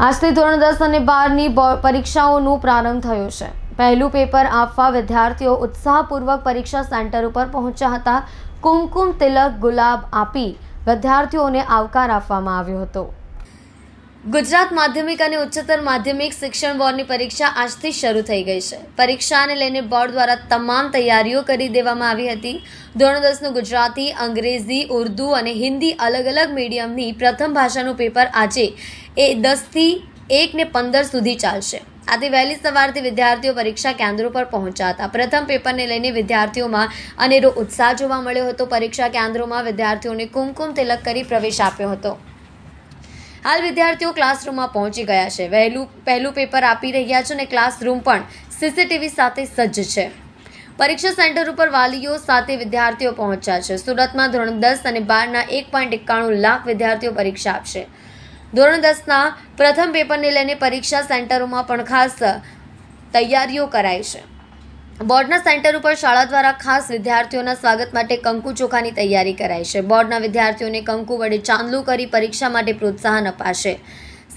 આજથી ધોરણ 10 અને 12ની પરીક્ષાઓનો પ્રારંભ થયો છે। પહેલું પેપર આપવા વિદ્યાર્થીઓ ઉત્સાહપૂર્વક પરીક્ષા સેન્ટર ઉપર પહોંચ્યા હતા। કુમકુમ તિલક ગુલાબ આપી વિદ્યાર્થીઓને આવકાર આપવામાં આવ્યો હતો। ગુજરાત માધ્યમિક અને ઉચ્ચતર માધ્યમિક શિક્ષણ બોર્ડની પરીક્ષા આજથી શરૂ થઈ ગઈ છે। પરીક્ષાને લઈને બોર્ડ દ્વારા તમામ તૈયારીઓ કરી દેવામાં આવી હતી। ધોરણ 10નું ગુજરાતી, અંગ્રેજી, ઉર્દૂ અને હિન્દી અલગ અલગ મીડિયમની પ્રથમ ભાષાનું પેપર આજે 10થી 1:15 સુધી ચાલશે। આથી વહેલી સવારથી વિદ્યાર્થીઓ પરીક્ષા કેન્દ્રો પર પહોંચ્યા હતા। પ્રથમ પેપરને લઈને વિદ્યાર્થીઓમાં અનેરો ઉત્સાહ જોવા મળ્યો હતો। પરીક્ષા કેન્દ્રોમાં વિદ્યાર્થીઓને કુમકુમ તિલક કરી પ્રવેશ આપ્યો હતો। હાલ વિદ્યાર્થીઓ ક્લાસરૂમમાં પહોંચી ગયા છે। પહેલું પેપર આપી રહ્યા છે અને ક્લાસરૂમ પણ સીસીટીવી સાથે સજ્જ છે। પરીક્ષા સેન્ટર ઉપર વાલીઓ સાથે વિદ્યાર્થીઓ પહોંચ્યા છે। સુરતમાં ધોરણ 10 અને 12ના 1.91 લાખ વિદ્યાર્થીઓ પરીક્ષા આપશે। ધોરણ 10ના પ્રથમ પેપરને લઈને પરીક્ષા સેન્ટરોમાં પણ ખાસ તૈયારીઓ કરાઈ છે। બોર્ડના સેન્ટર ઉપર શાળા દ્વારા ખાસ વિદ્યાર્થીઓના સ્વાગત માટે કંકુ ચોખાની તૈયારી કરાઈ છે। બોર્ડના વિદ્યાર્થીઓને કંકુ વડે ચાંદલું કરી પરીક્ષા માટે પ્રોત્સાહન અપાશે।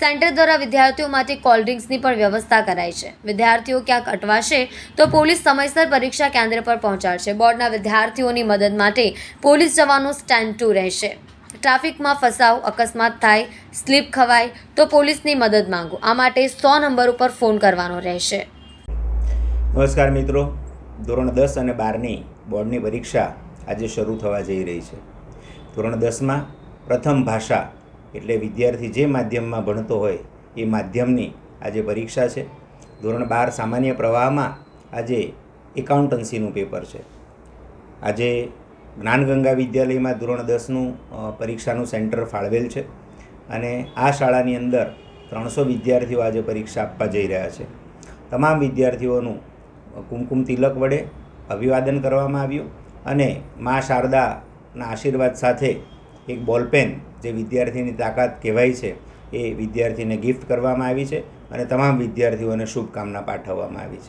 સેન્ટર દ્વારા વિદ્યાર્થીઓ માટે કોલ્ડ ડ્રિંક્સની પણ વ્યવસ્થા કરાઈ છે। વિદ્યાર્થીઓ ક્યાંક અટવાશે તો પોલીસ સમયસર પરીક્ષા કેન્દ્ર પર પહોંચાડશે। બોર્ડના વિદ્યાર્થીઓની મદદ માટે પોલીસ જવાનો સ્ટેન્ડ 2 રહેશે। ટ્રાફિકમાં ફસાવ, અકસ્માત થાય, સ્લીપ ખવાય તો પોલીસની મદદ માંગો। આ માટે 100 નંબર ઉપર ફોન કરવાનો રહેશે। નમસ્કાર મિત્રો, ધોરણ 10 અને 12ની બોર્ડની પરીક્ષા આજે શરૂ થવા જઈ રહી છે। ધોરણ 10માં પ્રથમ ભાષા એટલે વિદ્યાર્થી જે માધ્યમમાં ભણતો હોય એ માધ્યમની આજે પરીક્ષા છે। ધોરણ 12 સામાન્ય પ્રવાહમાં આજે એકાઉન્ટન્સીનું પેપર છે। આજે જ્ઞાનગંગા વિદ્યાલયમાં ધોરણ 10નું પરીક્ષાનું સેન્ટર ફાળવેલ છે અને આ શાળાની અંદર 300 વિદ્યાર્થીઓ આજે પરીક્ષા આપવા જઈ રહ્યા છે। તમામ વિદ્યાર્થીઓનું કુમકુમ તિલક વડે અભિવાદન કરવામાં આવ્યું અને મા શારદાના આશીર્વાદ સાથે એક બોલપેન જે વિદ્યાર્થીની તાકાત કહેવાય છે એ વિદ્યાર્થીને ગિફ્ટ કરવામાં આવી છે અને તમામ વિદ્યાર્થીઓને શુભકામના પાઠવવામાં આવી છે।